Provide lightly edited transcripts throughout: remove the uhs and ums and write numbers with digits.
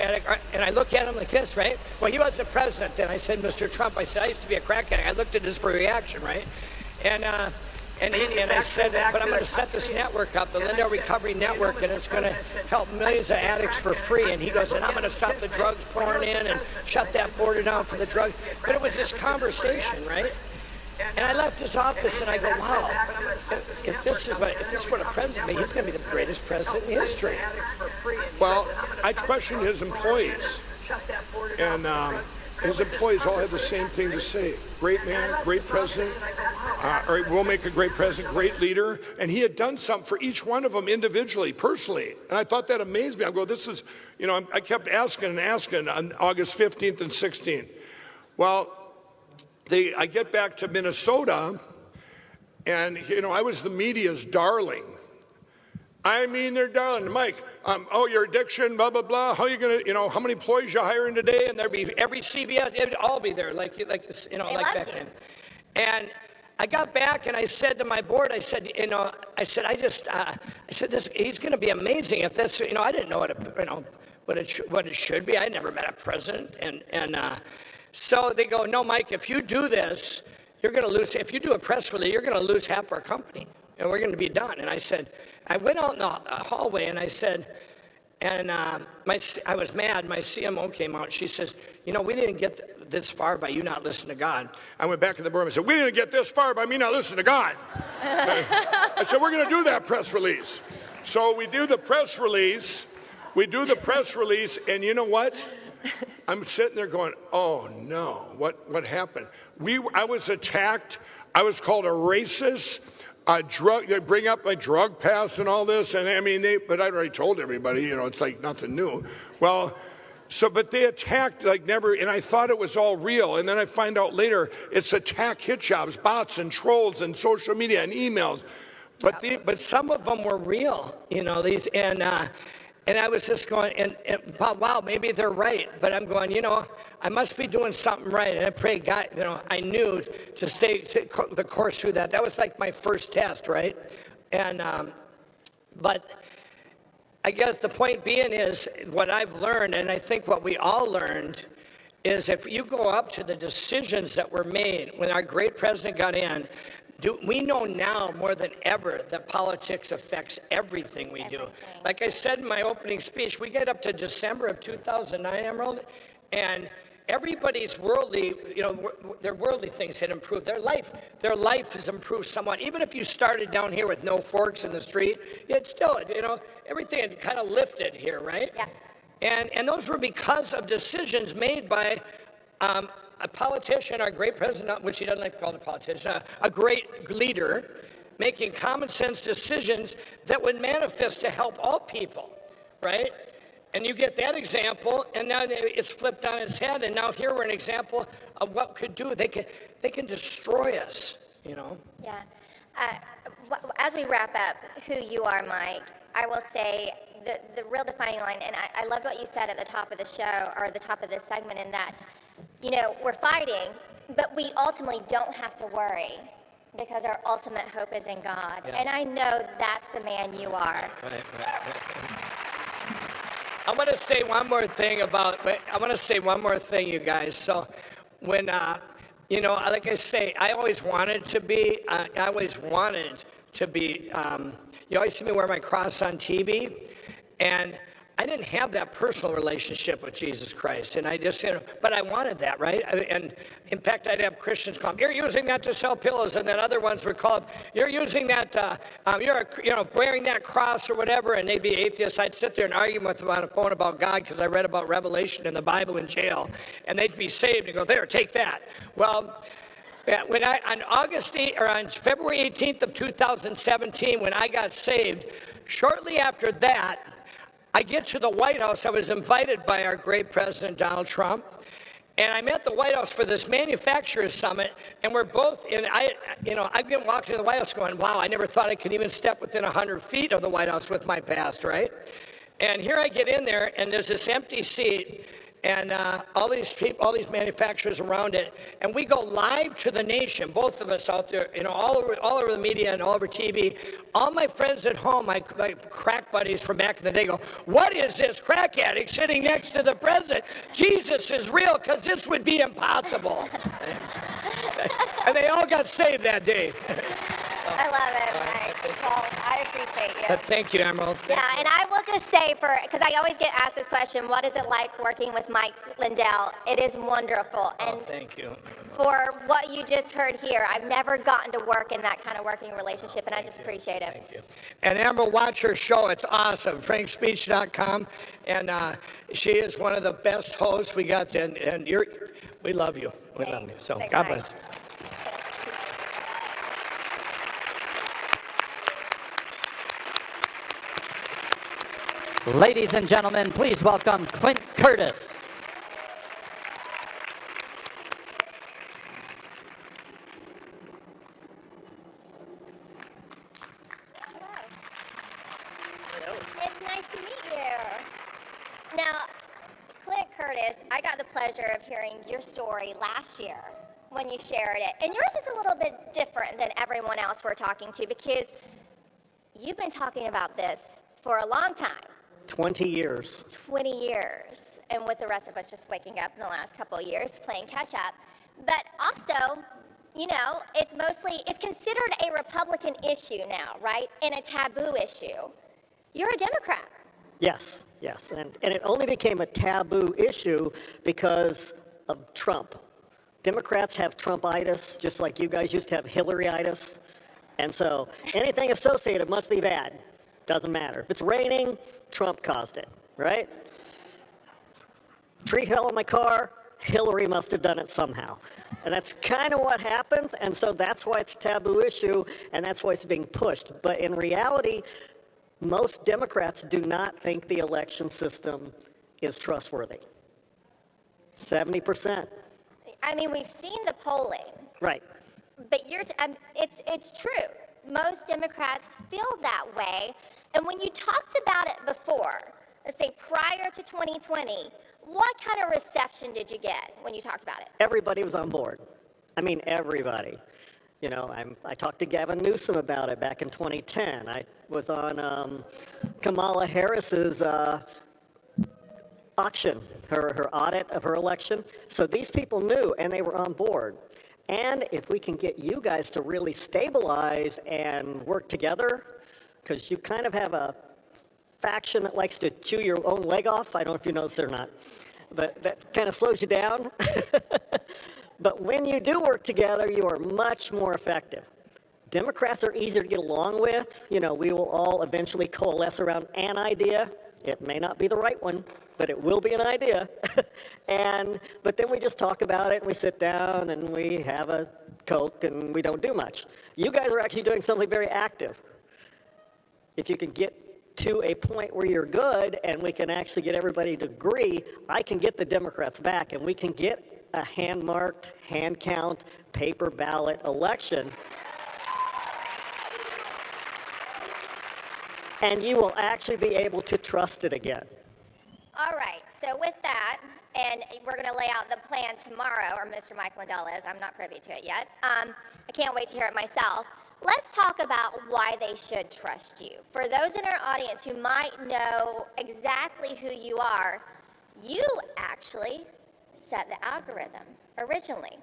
And I look at him like this, right? Well, he wasn't president then. I said, Mr. Trump, I said, I used to be a crack addict. I looked at his for reaction, right? And I said, but I'm going to set this network up, the Lindell Recovery Network, and it's going to help millions of addicts for free. And he goes, and I'm going to stop the drugs pouring in and shut that border down for the drugs. But it was this conversation, right? And I left his office and I go, wow, if this is what a president, he's going to be the greatest president in history. Well, I questioned his employees, and his employees all had the same thing to say. Great man, great president, or we'll make a great president, great leader. And he had done something for each one of them individually, personally. And I thought that amazed me. I go, this is, I kept asking and asking on August 15th and 16th. Well, I get back to Minnesota, and, I was the media's darling. I mean, they're darling. Mike, your addiction, blah, blah, blah. How are you going to, how many employees you hiring today? And there'd be every CBS, it'd all be there, like back then. And I got back and I said to my board, I said, he's going to be amazing if that's, I didn't know what it should be. I never met a president. So they go, no, Mike, if you do this, you're going to lose. If you do a press release, you're going to lose half our company, and we're going to be done. And I said, I went out in the hallway, and I said, I was mad. My CMO came out. She says, we didn't get this far by you not listening to God. I went back in the boardroom and said, we didn't get this far by me not listening to God. I said, we're going to do that press release. So we do the press release. And you know what? I'm sitting there going, oh no, what happened? I was attacked. I was called a racist, they bring up my drug past and all this, and but I'd already told everybody, it's like nothing new. Well, but they attacked like never, and I thought it was all real, and then I find out later it's attack hit jobs, bots and trolls and social media and emails. But some of them were real, these, and I was just going, and wow, maybe they're right. But I'm going, I must be doing something right. And I prayed, God, I knew to stay the course through that. That was like my first test, right? And, but I guess the point being is what I've learned, and I think what we all learned, is if you go up to the decisions that were made when our great president got in, we know now more than ever that politics affects everything we do. Like I said in my opening speech, we get up to December of 2009, Emerald, and everybody's worldly, their worldly things had improved. Their life has improved somewhat. Even if you started down here with no forks in the street, it's still, everything had kind of lifted here, right? Yeah. And those were because of decisions made by a politician, our great president, which he doesn't like to call a politician, a great leader, making common sense decisions that would manifest to help all people, right? And you get that example, and now it's flipped on its head, and now here we're an example of what could do. They can destroy us, Yeah. As we wrap up who you are, Mike, I will say the real defining line, and I love what you said at the top of the show, or the top of this segment, in that, we're fighting, but we ultimately don't have to worry because our ultimate hope is in God. Yeah. And I know that's the man you are. Right. I want to say one more thing, you guys. So when, like I say, I always wanted to be, you always see me wear my cross on TV, and I didn't have that personal relationship with Jesus Christ, and I just, but I wanted that, right? And in fact, I'd have Christians call me, you're using that to sell pillows, and then other ones would call, you're using that, you're wearing that cross or whatever, and they'd be atheists. I'd sit there and argue with them on the phone about God because I read about Revelation in the Bible in jail, and they'd be saved and go, there, take that. Well, on February 18th of 2017, when I got saved, shortly after that, I get to the White House. I was invited by our great President Donald Trump, and I'm at the White House for this manufacturers summit, and we're both I've been walking to the White House going, wow, I never thought I could even step within 100 feet of the White House with my past, right? And here I get in there, and there's this empty seat, and all these people, all these manufacturers around it, and we go live to the nation, both of us out there, all over the media and all over TV. All my friends at home, my crack buddies from back in the day go, what is this crack addict sitting next to the president? Jesus is real, because this would be impossible. And they all got saved that day. I love it, Mike. Well, I appreciate you. Thank you, Emerald. Yeah, and I will just say, because I always get asked this question, what is it like working with Mike Lindell? It is wonderful. And thank you. for what you just heard here, I've never gotten to work in that kind of working relationship, and I just appreciate it. Thank you. And Emerald, watch her show. It's awesome. FrankSpeech.com. And she is one of the best hosts we got. And we love you. We love you. So Thanks, God Mike. bless. Ladies and gentlemen, please welcome Clint Curtis. It's nice to meet you. Now, Clint Curtis, I got the pleasure of hearing your story last year when you shared it. And yours is a little bit different than everyone else we're talking to, because you've been talking about this for a long time. 20 years. 20 years, and with the rest of us just waking up in the last couple of years, playing catch up. But also, it's considered a Republican issue now, right? And a taboo issue. You're a Democrat. Yes. And it only became a taboo issue because of Trump. Democrats have Trumpitis, just like you guys used to have Hillary-itis. And so anything associated must be bad. Doesn't matter. If it's raining, Trump caused it, right? Tree fell on my car, Hillary must have done it somehow. And that's kind of what happens, and so that's why it's a taboo issue, and that's why it's being pushed. But in reality, most Democrats do not think the election system is trustworthy. 70%. I mean, we've seen the polling. Right. But it's true. Most Democrats feel that way. And when you talked about it before, let's say prior to 2020, what kind of reception did you get when you talked about it? Everybody was on board. I mean, everybody. I talked to Gavin Newsom about it back in 2010. I was on Kamala Harris's auction, her audit of her election. So these people knew, and they were on board. And if we can get you guys to really stabilize and work together, because you kind of have a faction that likes to chew your own leg off. I don't know if you know this or not, but that kind of slows you down. But when you do work together, you are much more effective. Democrats are easier to get along with. We will all eventually coalesce around an idea. It may not be the right one, but it will be an idea. But then we just talk about it, and we sit down, and we have a Coke, and we don't do much. You guys are actually doing something very active. If you can get to a point where you're good, and we can actually get everybody to agree, I can get the Democrats back, and we can get a hand-marked, hand-count, paper ballot election. And you will actually be able to trust it again. All right, so with that, and we're going to lay out the plan tomorrow, or Mr. Mike Lindell is. I'm not privy to it yet. I can't wait to hear it myself. Let's talk about why they should trust you. For those in our audience who might know exactly who you are, you actually set the algorithm originally.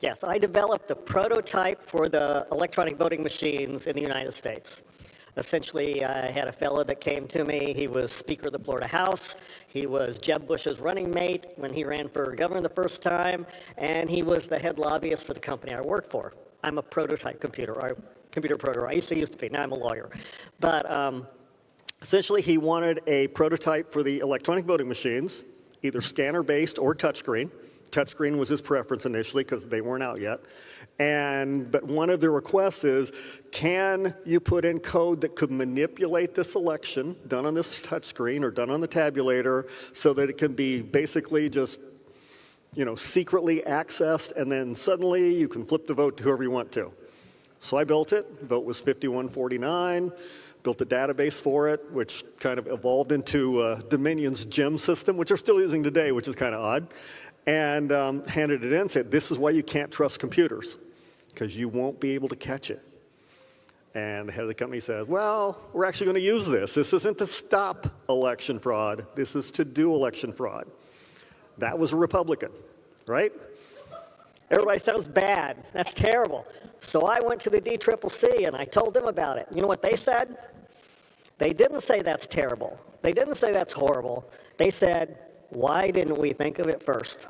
Yes, I developed the prototype for the electronic voting machines in the United States. Essentially, I had a fellow that came to me. He was Speaker of the Florida House. He was Jeb Bush's running mate when he ran for governor the first time, and he was the head lobbyist for the company I work for. I'm a prototype computer programmer. I used to be. Now I'm a lawyer. But essentially, he wanted a prototype for the electronic voting machines, either scanner-based or touchscreen. Touchscreen was his preference initially because they weren't out yet. But one of the requests is, can you put in code that could manipulate this election done on this touchscreen or done on the tabulator so that it can be basically just, secretly accessed, and then suddenly you can flip the vote to whoever you want to. So I built it. The vote was 51-49. built a database for it, which kind of evolved into Dominion's GEM system, which they're still using today, which is kind of odd, and handed it in and said, this is why you can't trust computers, because you won't be able to catch it. And the head of the company says, well, we're actually going to use this. This isn't to stop election fraud. This is to do election fraud. That was a Republican, right? Everybody sounds bad. That's terrible. So I went to the DCCC and I told them about it. You know what they said? They didn't say that's terrible. They didn't say that's horrible. They said, why didn't we think of it first?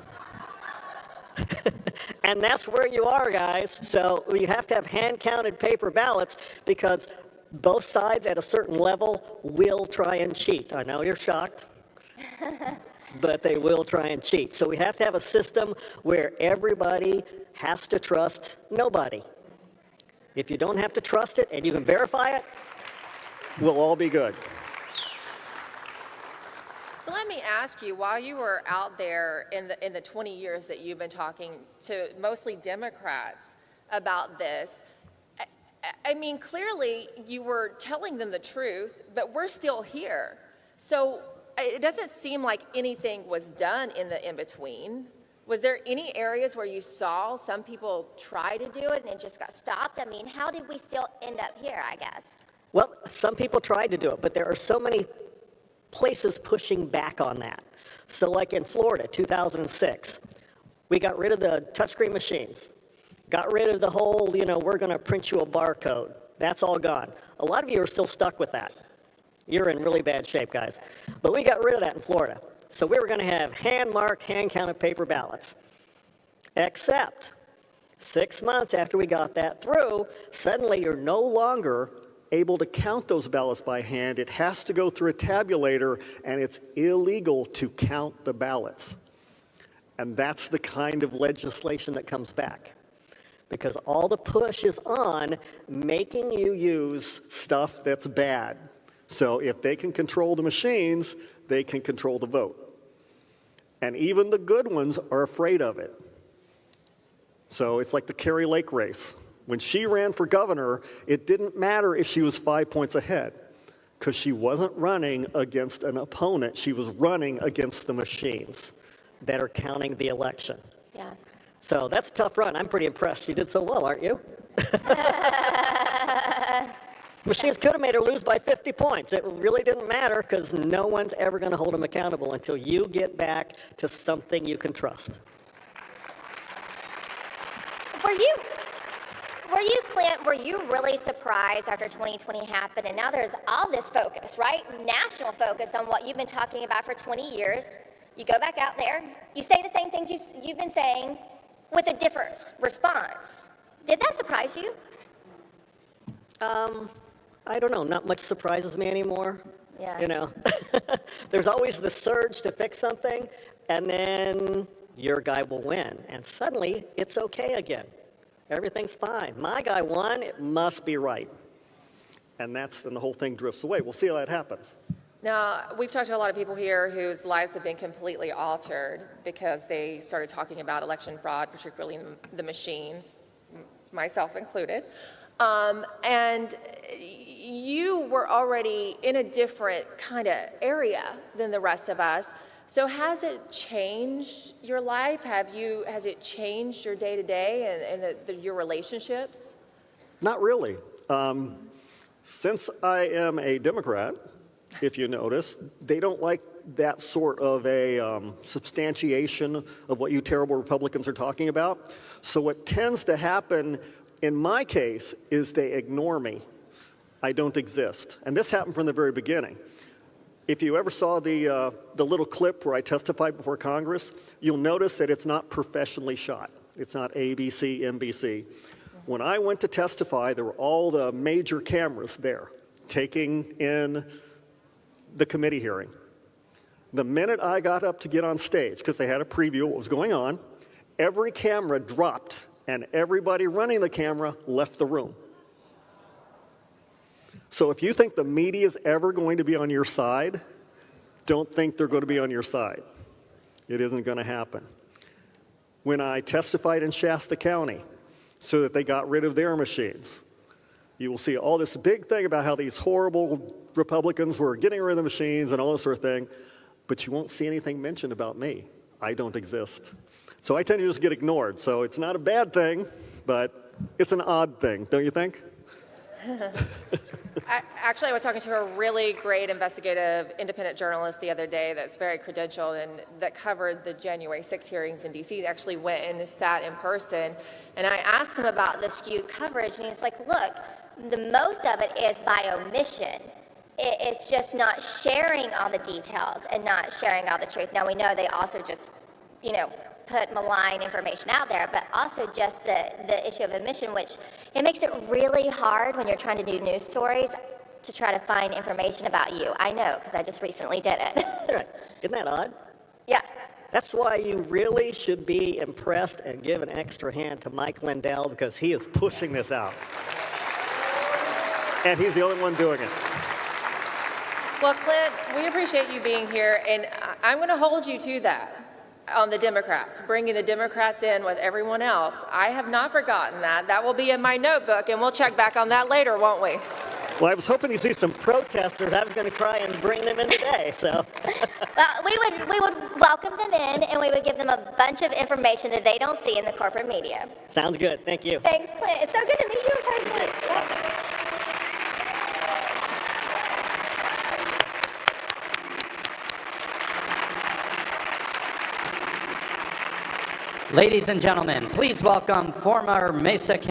And that's where you are, guys. So you have to have hand-counted paper ballots because both sides at a certain level will try and cheat. I know you're shocked, but they will try and cheat. So we have to have a system where everybody has to trust nobody. If you don't have to trust it and you can verify it, we'll all be good. So let me ask you, while you were out there in the 20 years that you've been talking to mostly Democrats about this, I mean, clearly you were telling them the truth, but we're still here. So it doesn't seem like anything was done in the in-between. Was there any areas where you saw some people try to do it and it just got stopped? I mean, how did we still end up here, I guess? well, some people tried to do it, but there are so many places pushing back on that. So like in Florida, 2006, we got rid of the touchscreen machines, got rid of the whole, we're going to print you a barcode. That's all gone. A lot of you are still stuck with that. You're in really bad shape, guys. But we got rid of that in Florida. So we were going to have hand-marked, hand-counted paper ballots. Except 6 months after we got that through, suddenly you're no longer able to count those ballots by hand. It has to go through a tabulator, and it's illegal to count the ballots. And that's the kind of legislation that comes back. Because all the push is on making you use stuff that's bad. So if they can control the machines, they can control the vote. And even the good ones are afraid of it. So it's like the Kari Lake race. When she ran for governor, it didn't matter if she was 5 points ahead, because she wasn't running against an opponent. She was running against the machines that are counting the election. Yeah. So that's a tough run. I'm pretty impressed. You did so well, aren't you? Machines could have made her lose by 50 points. It really didn't matter because no one's ever going to hold them accountable until you get back to something you can trust. Clint, were you really surprised after 2020 happened and now there's all this focus, right? National focus on what you've been talking about for 20 years. You go back out there, you say the same things you've been saying with a different response. Did that surprise you? I don't know. Not much surprises me anymore. Yeah. There's always the surge to fix something, and then your guy will win. And suddenly, it's okay again. Everything's fine. My guy won. It must be right. And then the whole thing drifts away. We'll see how that happens. Now, we've talked to a lot of people here whose lives have been completely altered because they started talking about election fraud, particularly the machines, myself included. And you were already in a different kind of area than the rest of us. So has it changed your life? Has it changed your day-to-day and your relationships? Not really. Since I am a Democrat, if you notice, they don't like that sort of a substantiation of what you terrible Republicans are talking about. So what tends to happen in my case is they ignore me. I don't exist. And this happened from the very beginning. If you ever saw the little clip where I testified before Congress, you'll notice that it's not professionally shot. It's not ABC, NBC. When I went to testify, there were all the major cameras there taking in the committee hearing. The minute I got up to get on stage, because they had a preview of what was going on, every camera dropped and everybody running the camera left the room. So if you think the media is ever going to be on your side, don't think they're going to be on your side. It isn't going to happen. When I testified in Shasta County so that they got rid of their machines, you will see all this big thing about how these horrible Republicans were getting rid of the machines and all this sort of thing, but you won't see anything mentioned about me. I don't exist. So I tend to just get ignored. So it's not a bad thing, but it's an odd thing, don't you think? Actually, I was talking to a really great investigative independent journalist the other day that's very credentialed and that covered the January 6 hearings in D.C. He actually went and sat in person. And I asked him about the skewed coverage, and he's like, look, the most of it is by omission. It's just not sharing all the details and not sharing all the truth. Now, we know they also just, put malign information out there, but also just the issue of omission, which it makes it really hard when you're trying to do news stories to try to find information about you. I know, because I just recently did it. Right. Isn't that odd? Yeah. That's why you really should be impressed and give an extra hand to Mike Lindell, because he is pushing this out. And he's the only one doing it. Well, Clint, we appreciate you being here, and I'm going to hold you to that on the Democrats, bringing the Democrats in with everyone else. I have not forgotten that. That will be in my notebook, and we'll check back on that later, won't we? Well, I was hoping you'd see some Protesters, I was going to try and bring them in today, so. Well, we would welcome them in, and we would give them a bunch of information that they don't see in the corporate media. Sounds good. Thank you. Thanks, Clint. It's so good to meet you in person. Yeah. Ladies and gentlemen, please welcome former Mesa